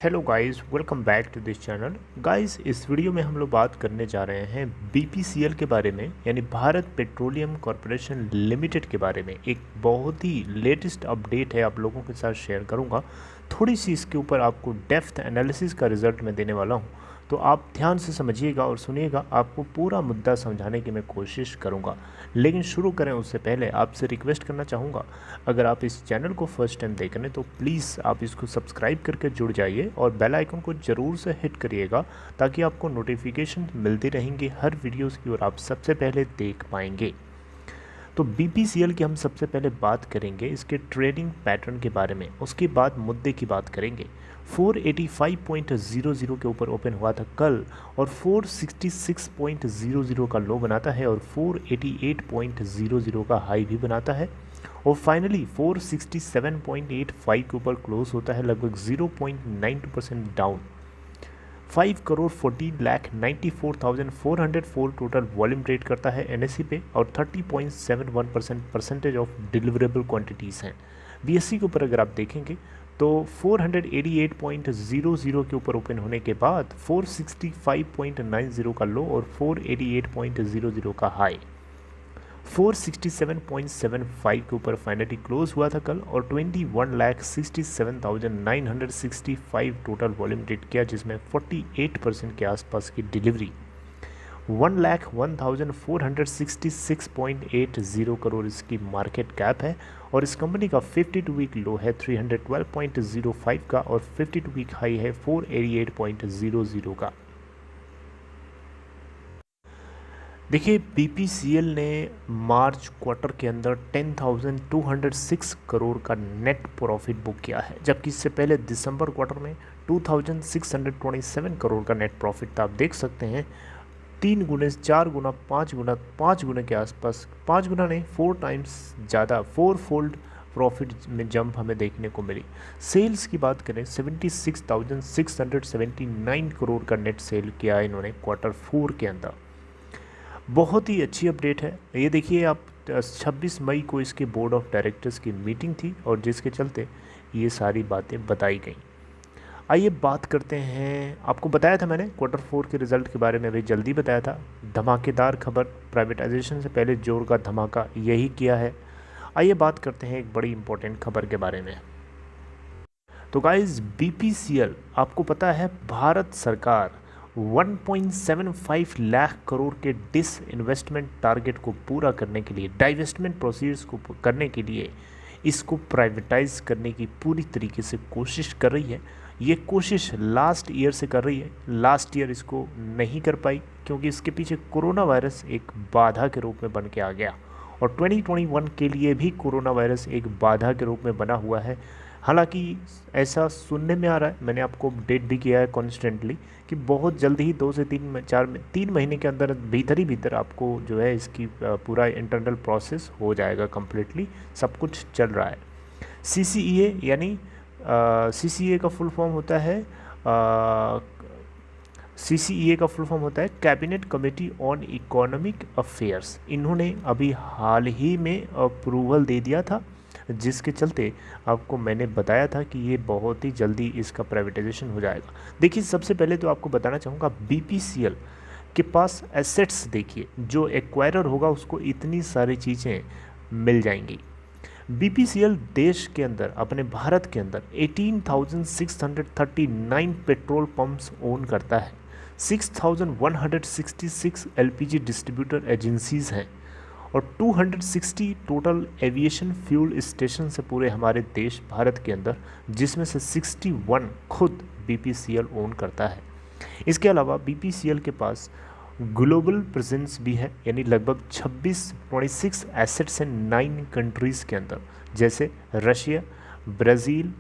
Hello guys, welcome back to this channel. Guys, इस video में हम लोग बात करने जा रहे हैं बीपीसीएल के बारे में, यानी भारत पेट्रोलियम कॉरपोरेशन लिमिटेड के बारे में। एक बहुत ही लेटेस्ट अपडेट है, आप लोगों के साथ शेयर करूंगा। थोड़ी सी इसके ऊपर आपको डेप्थ एनालिसिस का रिजल्ट मैं देने वाला हूं, तो आप ध्यान से समझिएगा और सुनिएगा। आपको पूरा मुद्दा समझाने की मैं कोशिश करूंगा, लेकिन शुरू करें उससे पहले आपसे रिक्वेस्ट करना चाहूँगा, अगर आप इस चैनल को फर्स्ट टाइम देख रहे हैं तो प्लीज़ आप इसको सब्सक्राइब करके जुड़ जाइए और बेल आइकन को ज़रूर से हिट करिएगा, ताकि आपको नोटिफिकेशन मिलती रहेंगी हर वीडियोस की और आप सबसे पहले देख पाएंगे। तो बीपीसीएल की हम सबसे पहले बात करेंगे इसके ट्रेडिंग पैटर्न के बारे में, उसके बाद मुद्दे की बात करेंगे। 485.00 के ऊपर ओपन हुआ था कल और 466.00 का लो बनाता है और 488.00 का हाई भी बनाता है और फाइनली 467.85 के ऊपर क्लोज होता है, लगभग 0.92% डाउन। 5,14,94,404 टोटल वॉल्यूम ट्रेड करता है एनएससी पे और 30.71% परसेंटेज ऑफ डिलीवरेबल क्वांटिटीज़ हैं। बीएससी के ऊपर अगर आप देखेंगे तो 488.00 के ऊपर ओपन होने के बाद 465.90 का लो और 488.00 का हाई, 467.75 के ऊपर फाइनली क्लोज हुआ था कल और 21,67,965 टोटल वॉल्यूम ट्रेड किया, जिसमें 48% के आसपास की डिलीवरी। 1,01,466.80 करोड़ इसकी मार्केट कैप है और इस कंपनी का 52 वीक लो है 312.05 का और 52 वीक हाई है 488.00 का। देखिए, बीपीसीएल ने मार्च क्वार्टर के अंदर 10,206 करोड़ का नेट प्रॉफिट बुक किया है, जबकि इससे पहले दिसंबर क्वार्टर में 2,627 करोड़ का नेट प्रॉफिट था। आप देख सकते हैं 3 गुने, 4 गुना, 5 गुना के आसपास, 5 गुना नहीं, 4 टाइम्स ज़्यादा, 4 फोल्ड प्रॉफिट में जंप हमें देखने को मिली। सेल्स की बात करें 76,679 करोड़ का नेट सेल किया है इन्होंने क्वार्टर 4 के अंदर। बहुत ही अच्छी अपडेट है। ये देखिए आप, 26 मई को इसके बोर्ड ऑफ डायरेक्टर्स की मीटिंग थी और जिसके चलते ये सारी बातें बताई गई। आइए बात करते हैं, आपको बताया था मैंने क्वार्टर 4 के रिज़ल्ट के बारे में, अभी जल्दी बताया था। धमाकेदार खबर, प्राइवेटाइजेशन से पहले जोर का धमाका यही किया है। आइए बात करते हैं एक बड़ी इंपॉर्टेंट खबर के बारे में। तो गाइस, बीपीसीएल, आपको पता है भारत सरकार 1.75 लाख करोड़ के डिस इन्वेस्टमेंट टारगेट को पूरा करने के लिए, डाइवेस्टमेंट प्रोसीड्स को करने के लिए इसको प्राइवेटाइज करने की पूरी तरीके से कोशिश कर रही है। ये कोशिश लास्ट ईयर से कर रही है। लास्ट ईयर इसको नहीं कर पाई क्योंकि इसके पीछे कोरोना वायरस एक बाधा के रूप में बन के आ गया और 2021 के लिए भी कोरोना वायरस एक बाधा के रूप में बना हुआ है। हालांकि ऐसा सुनने में आ रहा है, मैंने आपको अपडेट भी किया है कॉन्स्टेंटली, कि बहुत जल्द ही 2 से 3 महीने के अंदर भीतर आपको जो है इसकी पूरा इंटरनल प्रोसेस हो जाएगा कंप्लीटली, सब कुछ चल रहा है। सीसीईए यानी सीसीईए का फुल फॉर्म होता है सीसीईए का फुल फॉर्म होता है cabinet committee on economic affairs. इन्होंने अभी हाल ही में अप्रूवल दे दिया था, जिसके चलते आपको मैंने बताया था कि ये बहुत ही जल्दी इसका प्राइवेटाइजेशन हो जाएगा। देखिए, सबसे पहले तो आपको बताना चाहूँगा बीपीसीएल के पास एसेट्स, देखिए जो एक्वायरर होगा उसको इतनी सारी चीज़ें मिल जाएंगी। बीपीसीएल देश के अंदर, अपने भारत के अंदर 18,639 पेट्रोल पंप्स ओन करता है, 6,166 एलपीजी डिस्ट्रीब्यूटर एजेंसीज़ हैं और 260 टोटल एविएशन फ्यूल स्टेशन से पूरे हमारे देश भारत के अंदर, जिसमें से 61 खुद बीपीसीएल ओन करता है। इसके अलावा बीपीसीएल के पास ग्लोबल प्रेजेंस भी है, यानी लगभग 26 एसेट्स हैं 9 कंट्रीज़ के अंदर, जैसे Russia, Brazil,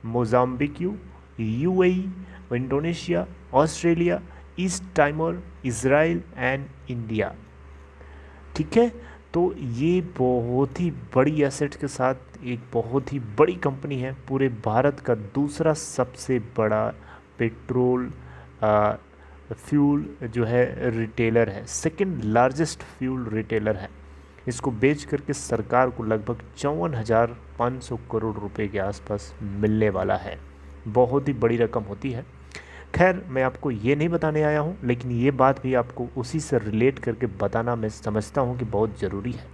Mozambique, UAE, Indonesia, Australia, east timer, Israel and India. ठीक है, तो ये बहुत ही बड़ी एसेट के साथ एक बहुत ही बड़ी कंपनी है, पूरे भारत का दूसरा सबसे बड़ा पेट्रोल फ्यूल जो है रिटेलर है, सेकंड लार्जेस्ट फ्यूल रिटेलर है। इसको बेच करके सरकार को लगभग 54,500 करोड़ रुपए के आसपास मिलने वाला है। बहुत ही बड़ी रकम होती है। खैर मैं आपको ये नहीं बताने आया हूँ, लेकिन ये बात भी आपको उसी से रिलेट करके बताना मैं समझता हूँ कि बहुत ज़रूरी है।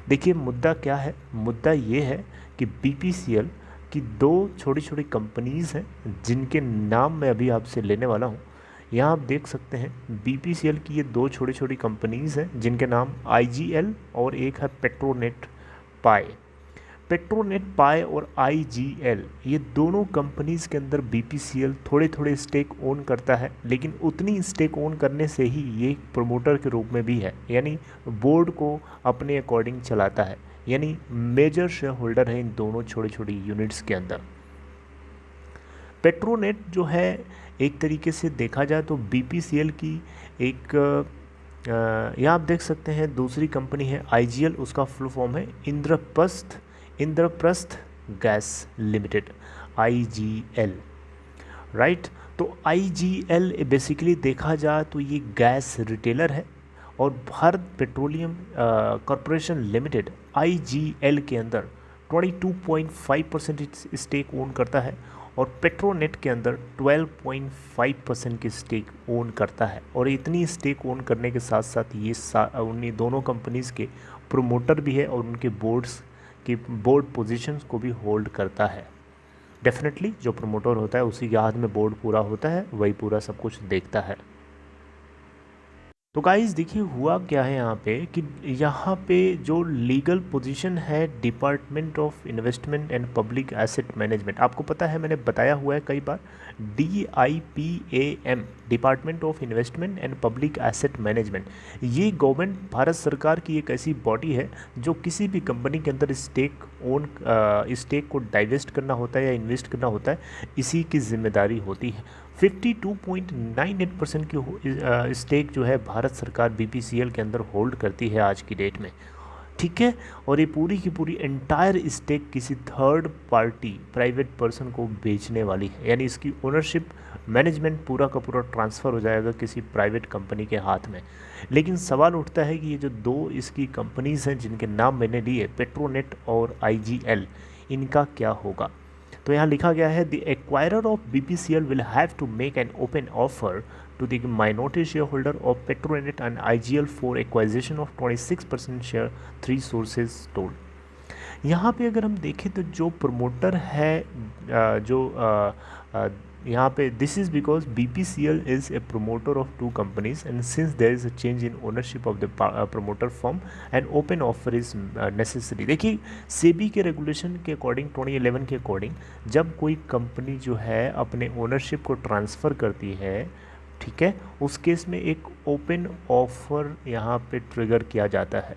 देखिए मुद्दा क्या है, मुद्दा ये है कि बीपीसीएल की दो छोटी छोटी कंपनीज़ हैं जिनके नाम मैं अभी आपसे लेने वाला हूँ। यहाँ आप देख सकते हैं बीपीसीएल की ये दो छोटी छोटी कंपनीज़ हैं जिनके नाम आईजीएल और एक है पेट्रोनेट पाई। पेट्रोनेट पाई और आईजीएल ये दोनों कंपनीज़ के अंदर बीपीसीएल थोड़े थोड़े स्टेक ओन करता है, लेकिन उतनी स्टेक ओन करने से ही ये प्रमोटर के रूप में भी है, यानी बोर्ड को अपने अकॉर्डिंग चलाता है, यानी मेजर शेयर होल्डर है इन दोनों छोटी छोटी यूनिट्स के अंदर। पेट्रोनेट जो है एक तरीके से देखा जाए तो बीपीसीएल की एक यहाँ आप देख सकते हैं दूसरी कंपनी है आईजीएल, उसका फुल फॉर्म है Indraprastha gas limited, IGL, right. तो आईजीएल बेसिकली देखा जाए तो ये गैस रिटेलर है और Bharat petroleum corporation limited IGL के अंदर 22.5% स्टेक ओन करता है और पेट्रोनेट के अंदर 12.5% की स्टेक ओन करता है। और इतनी स्टेक ओन करने के साथ साथ ये उन्हीं दोनों कंपनीज़ के प्रोमोटर भी है और उनके बोर्ड्स की बोर्ड पोजीशंस को भी होल्ड करता है। डेफिनेटली जो प्रोमोटर होता है उसी के हाथ में बोर्ड पूरा होता है, वही पूरा सब कुछ देखता है। तो गाइस देखिए हुआ क्या है यहाँ पे कि यहाँ पे जो लीगल पोजीशन है department of investment and public asset management, आपको पता है मैंने बताया हुआ है कई बार, DIPAM department of investment and public asset management, ये गवर्नमेंट भारत सरकार की एक ऐसी बॉडी है जो किसी भी कंपनी के अंदर स्टेक को डाइवेस्ट करना होता है या इन्वेस्ट करना होता है, इसी की जिम्मेदारी होती है। 52.98% की स्टेक जो है भारत सरकार बीपीसीएल के अंदर होल्ड करती है आज की डेट में, ठीक है। और ये पूरी की पूरी एंटायर स्टेक किसी थर्ड पार्टी प्राइवेट पर्सन को बेचने वाली है, यानी इसकी ओनरशिप मैनेजमेंट पूरा का पूरा ट्रांसफ़र हो जाएगा किसी प्राइवेट कंपनी के हाथ में। लेकिन सवाल उठता है कि ये जो दो इसकी कंपनीज़ हैं जिनके नाम मैंने लिए पेट्रोनेट और आईजीएल, इनका क्या होगा। तो यहाँ लिखा गया है the acquirer of BPCL will have to make an open offer to the minority shareholder of Petronet and IGL for acquisition of 26% share, 3 sources told। यहाँ पे अगर हम देखें तो जो प्रमोटर है यहाँ पे this is because BPCL is a promoter of 2 companies and since there is a change in ownership of the promoter firm and open offer is necessary. देखिए सेबी के रेगुलेशन के अकॉर्डिंग 2011 के अकॉर्डिंग जब कोई कंपनी जो है अपने ओनरशिप को ट्रांसफ़र करती है, ठीक है, उस केस में एक ओपन ऑफर यहाँ पे ट्रिगर किया जाता है।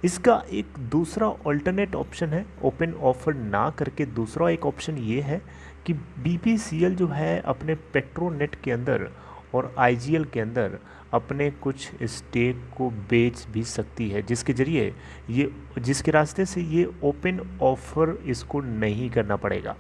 इसका एक दूसरा अल्टरनेट ऑप्शन है ओपन ऑफर ना करके, दूसरा एक ऑप्शन ये है कि बीपीसीएल जो है अपने पेट्रोनेट के अंदर और आईजीएल के अंदर अपने कुछ स्टेक को बेच भी सकती है, जिसके रास्ते से ये ओपन ऑफर इसको नहीं करना पड़ेगा।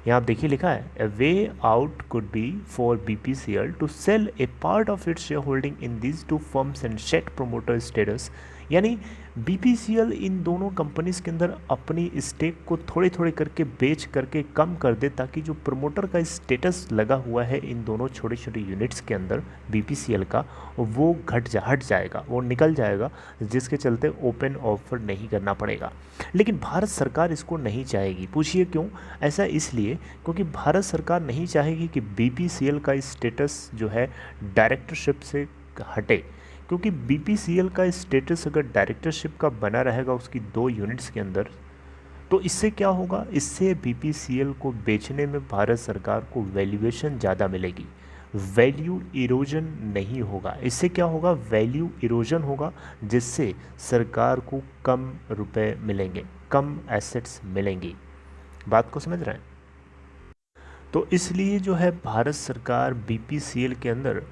यहाँ आप देखिए लिखा है a way out could be for BPCL to sell a part of its shareholding in these 2 firms and set promoter status, यानी बीपीसीएल इन दोनों कंपनीज के अंदर अपनी स्टेक को थोड़े थोड़े करके बेच करके कम कर दे, ताकि जो प्रमोटर का स्टेटस लगा हुआ है इन दोनों छोटे छोटे यूनिट्स के अंदर बीपीसीएल का, वो हट जाएगा, वो निकल जाएगा, जिसके चलते ओपन ऑफर नहीं करना पड़ेगा। लेकिन भारत सरकार इसको नहीं चाहेगी। पूछिए क्यों? ऐसा इसलिए क्योंकि भारत सरकार नहीं चाहेगी कि बीपीसीएल का स्टेटस जो है डायरेक्टरशिप से हटे, क्योंकि बीपीसीएल का स्टेटस अगर डायरेक्टरशिप का बना रहेगा उसकी 2 यूनिट्स के अंदर, तो इससे क्या होगा, इससे बीपीसीएल को बेचने में भारत सरकार को वैल्यूएशन ज़्यादा मिलेगी, वैल्यू इरोजन नहीं होगा। इससे क्या होगा, वैल्यू इरोजन होगा, जिससे सरकार को कम रुपए मिलेंगे, कम एसेट्स मिलेंगी। बात को समझ रहे हैं? तो इसलिए जो है भारत सरकार बीपीसीएल के अंदर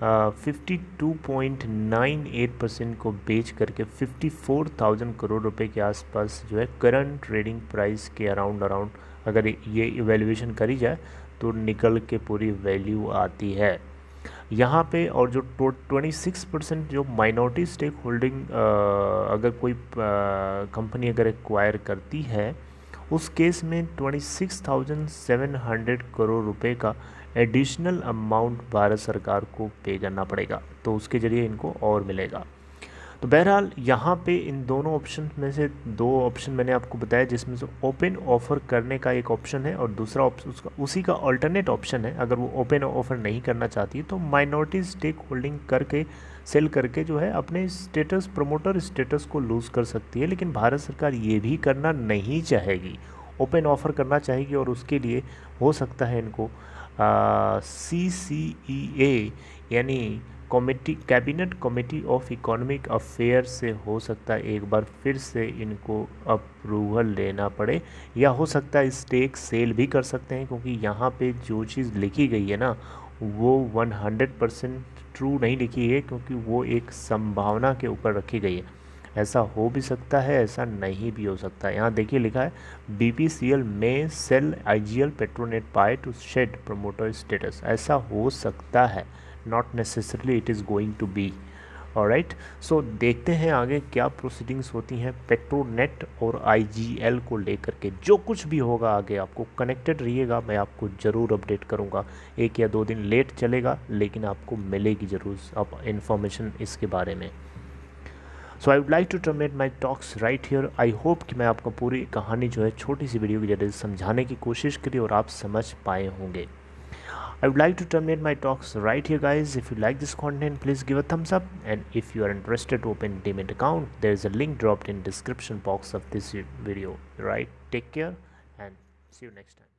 52.98% को बेच करके 54,000 करोड़ रुपए के आसपास जो है करंट ट्रेडिंग प्राइस के अराउंड अगर ये इवैल्यूएशन करी जाए तो निकल के पूरी वैल्यू आती है यहाँ पे। और जो 26% जो माइनॉरिटी स्टेक होल्डिंग अगर कोई कंपनी अगर एक्वायर करती है उस केस में 26,700 करोड़ रुपए का एडिशनल अमाउंट भारत सरकार को पे करना पड़ेगा, तो उसके ज़रिए इनको और मिलेगा। तो बहरहाल यहाँ पे इन दोनों ऑप्शन में से दो ऑप्शन मैंने आपको बताया, जिसमें से ओपन ऑफ़र करने का एक ऑप्शन है और दूसरा ऑप्शन उसका उसी का अल्टरनेट ऑप्शन है। अगर वो ओपन ऑफ़र नहीं करना चाहती तो माइनॉरिटी स्टेक होल्डिंग करके सेल करके जो है अपने स्टेटस प्रमोटर स्टेटस को लूज़ कर सकती है। लेकिन भारत सरकार ये भी करना नहीं चाहेगी, ओपन ऑफ़र करना चाहेगी और उसके लिए हो सकता है इनको CCEA यानी cabinet committee of economic affair से हो सकता है एक बार फिर से इनको अप्रूवल लेना पड़े, या हो सकता है स्टेक सेल भी कर सकते हैं, क्योंकि यहाँ पे जो चीज़ लिखी गई है ना वो 100% ट्रू नहीं लिखी है, क्योंकि वो एक संभावना के ऊपर रखी गई है। ऐसा हो भी सकता है, ऐसा नहीं भी हो सकता है। यहाँ देखिए लिखा है BPCL में सेल IGL पेट्रोनेट पाए टू शेड प्रमोटर स्टेटस, ऐसा हो सकता है, not necessarily it is going to be. Alright, so देखते हैं आगे क्या प्रोसीडिंग्स होती हैं पेट्रोनेट और IGL को लेकर के। जो कुछ भी होगा आगे आपको कनेक्टेड रहिएगा, मैं आपको ज़रूर अपडेट करूँगा। 1 या 2 दिन लेट चलेगा लेकिन आपको मिलेगी ज़रूर अब इन्फॉर्मेशन इसके बारे में। So I would like to terminate my talks right here. I hope कि मैं आपको पूरी कहानी जो है छोटी सी वीडियो के जरिए समझाने की कोशिश करी और आप समझ पाए होंगे। I would like to terminate my talks right here, guys. If you like this content, please give a thumbs up, and if you are interested to open Demat account, there is a link dropped in description box of this video. Right, take care and see you next time.